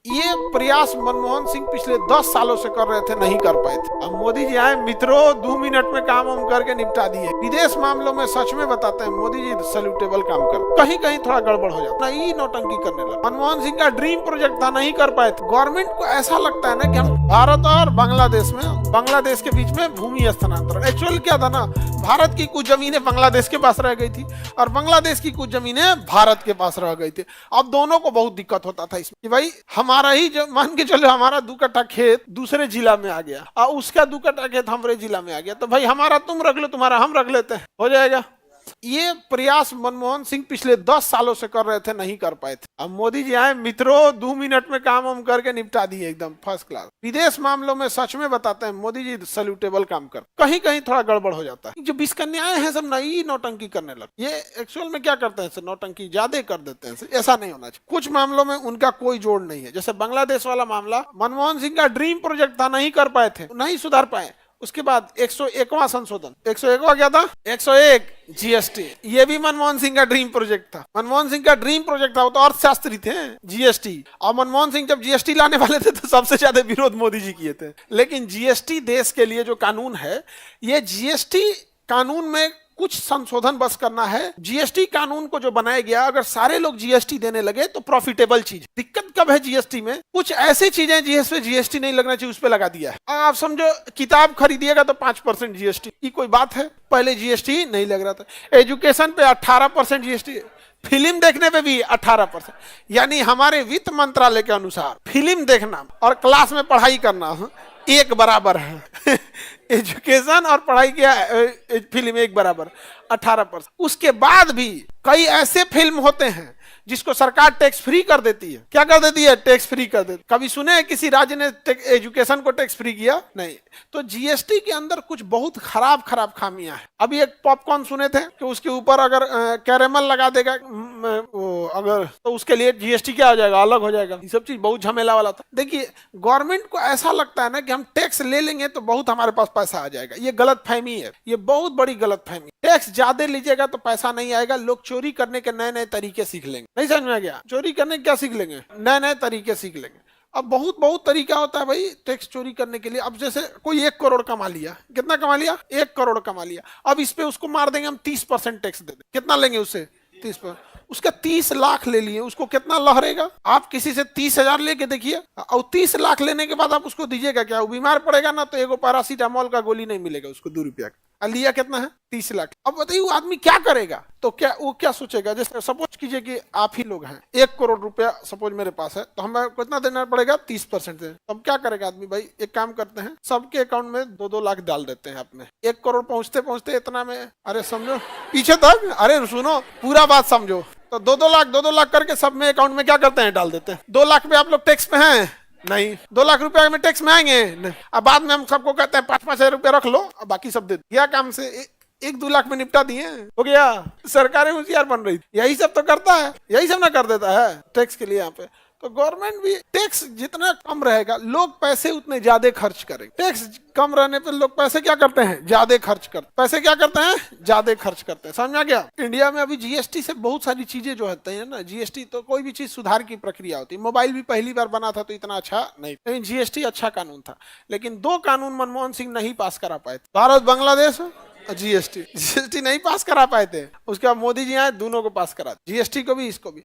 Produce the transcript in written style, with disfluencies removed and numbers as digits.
ये प्रयास मनमोहन सिंह पिछले 10 सालों से कर रहे थे, नहीं कर पाए थे। अब मोदी जी आए, मित्रों 2 मिनट में काम हम करके निपटा दिए। विदेश मामलों में सच में बताते हैं मोदी जी सैल्यूटेबल काम कर, कहीं कहीं थोड़ा गड़बड़ हो जाता है, नौटंकी करने लगा। मनमोहन सिंह का ड्रीम प्रोजेक्ट था, नहीं कर पाए थे। गवर्नमेंट को ऐसा लगता है ना कि हम भारत और बांग्लादेश के बीच में भूमि हस्तांतरण। एक्चुअल क्या था ना, भारत की कुछ जमीनें बांग्लादेश के पास रह गई थी और बांग्लादेश की कुछ जमीनें भारत के पास रह गई थी। अब दोनों को बहुत दिक्कत होता था इसमें कि भाई हमारा ही मान के चलो, हमारा 2 कट्ठा खेत दूसरे जिला में आ गया और उसका 2 कट्ठा खेत हमारे जिला में आ गया, तो भाई हमारा तुम रख लो, तुम्हारा हम रख लेते हैं, हो जाएगा। ये प्रयास मनमोहन सिंह पिछले 10 सालों से कर रहे थे, नहीं कर पाए थे। अब मोदी जी आए, मित्रों 2 मिनट में काम हम करके निपटा दिए, एकदम फर्स्ट क्लास। विदेश मामलों में सच में बताते हैं मोदी जी सैल्यूटेबल काम कर, कहीं कहीं थोड़ा गड़बड़ हो जाता है। जो 20 कन्याएं हैं सब नई नौटंकी करने लगे। ये एक्चुअल में क्या करते हैं, नौटंकी ज्यादा कर देते हैं, ऐसा नहीं होना चाहिए। कुछ मामलों में उनका कोई जोड़ नहीं है, जैसे बांग्लादेश वाला मामला मनमोहन सिंह का ड्रीम प्रोजेक्ट था, नहीं कर पाए थे, नहीं सुधार पाए। उसके बाद 101वां संशोधन, 101वां क्या था, 101 जीएसटी, ये भी मनमोहन सिंह का ड्रीम प्रोजेक्ट था। मनमोहन सिंह का ड्रीम प्रोजेक्ट था, वो तो अर्थशास्त्री थे, जीएसटी। और मनमोहन सिंह जब जीएसटी लाने वाले थे तो सबसे ज्यादा विरोध मोदी जी किए थे। लेकिन जीएसटी देश के लिए जो कानून है, ये जीएसटी कानून में कुछ संशोधन बस करना है। जीएसटी कानून को जो बनाया गया, अगर सारे लोग जीएसटी देने लगे तो प्रॉफिटेबल चीज। दिक्कत कब है जीएसटी में, कुछ ऐसी चीजें जिस पे जीएसटी नहीं लगना चाहिए उस पे लगा दिया है। आप समझो किताब खरीदिएगा तो 5% जीएसटी, की कोई बात है, पहले जीएसटी नहीं लग रहा था। एजुकेशन पे 18% जीएसटी, फिल्म देखने पे भी 18%। यानी हमारे वित्त मंत्रालय के अनुसार फिल्म देखना और क्लास में पढ़ाई करना एक बराबर है। एजुकेशन और पढ़ाई किया, फिल्म एक बराबर, 18%। उसके बाद भी कई ऐसे फिल्म होते हैं जिसको सरकार टैक्स फ्री कर देती है। क्या कर देती है, टैक्स फ्री कर देती। कभी सुने हैं किसी राज्य ने एजुकेशन को टैक्स फ्री किया? नहीं। तो जीएसटी के अंदर कुछ बहुत खराब खामियां हैं। अभी एक पॉपकॉर्न सुने थे कि उसके ऊपर अगर कैरेमल लगा देगा अगर, तो उसके लिए जीएसटी क्या हो जाएगा, अलग हो जाएगा। ये सब चीज बहुत झमेला वाला था। देखिए, गवर्नमेंट को ऐसा लगता है ना कि हम टैक्स ले लेंगे तो बहुत हमारे पास पैसा आ जाएगा। ये गलत फहमी है, ये बहुत बड़ी गलत फहमी। टैक्स ज्यादा लीजिएगा तो पैसा नहीं आएगा, लोग चोरी करने के नए नए तरीके सीख लेंगे। नहीं समझ में आ गया, चोरी करने क्या सीख लेंगे, नए नए तरीके सीख लेंगे। अब बहुत तरीका होता है भाई टैक्स चोरी करने के लिए। अब जैसे कोई 1 करोड़ कमा लिया, कितना कमा लिया, 1 करोड़ कमा लिया। अब इस पे उसको मार देंगे हम 30% टैक्स दे दें। कितना लेंगे उससे, 30%। उसका 30 लाख ले लिए, उसको कितना लहरेगा। आप किसी से 30,000 लेके देखिए, और 30 लाख लेने के बाद आप उसको दीजिएगा क्या, वो बीमार पड़ेगा ना तो एगो पैरासीटामोल का गोली नहीं मिलेगा उसको, 2 रुपया का। लिया कितना है, 30 लाख। अब बताइए वो आदमी क्या करेगा, तो वो क्या सोचेगा। जैसे सपोज कीजिए कि आप ही लोग हैं, 1 करोड़ रुपया सपोज मेरे पास है, तो हमें कितना देना पड़ेगा, 30% से। तो हम क्या करेगा आदमी, भाई एक काम करते हैं, सबके अकाउंट में 2-2 लाख डाल देते हैं अपने। 1 करोड़ पहुंचते इतना में, अरे समझो पीछे तक, अरे सुनो पूरा बात समझो, तो 2-2 लाख करके सब में अकाउंट में क्या करते हैं, डाल देते हैं। 2 लाख पे आप लोग टैक्स पे हैं, नहीं। 2 लाख रुपया में टैक्स में आएंगे। अब बाद में हम सबको कहते हैं 5-5 हजार रुपया रख लो, अब बाकी सब दे दिया। काम से 1-2 लाख में निपटा दिए, हो गया। सरकारें होशियार बन रही, यही सब तो करता है, यही सब ना कर देता है टैक्स के लिए यहाँ पे। तो गवर्नमेंट भी, टैक्स जितना कम रहेगा लोग पैसे उतने ज्यादा खर्च करेंगे। टैक्स कम रहने पे लोग पैसे क्या करते हैं, ज्यादा खर्च करते। पैसे क्या करते हैं, ज्यादा खर्च करते हैं। समझ आ गया। इंडिया में अभी जीएसटी से बहुत सारी चीजें जो होती है ना, जीएसटी तो कोई भी चीज सुधार की प्रक्रिया होती है। मोबाइल भी पहली बार बना था तो इतना अच्छा नहीं, लेकिन जीएसटी अच्छा कानून था। लेकिन 2 कानून मनमोहन सिंह नहीं पास करा पाए थे, भारत बांग्लादेश जीएसटी नहीं पास करा पाए थे। उसके बाद मोदी जी आए, दोनों को पास करा, जीएसटी को भी इसको भी।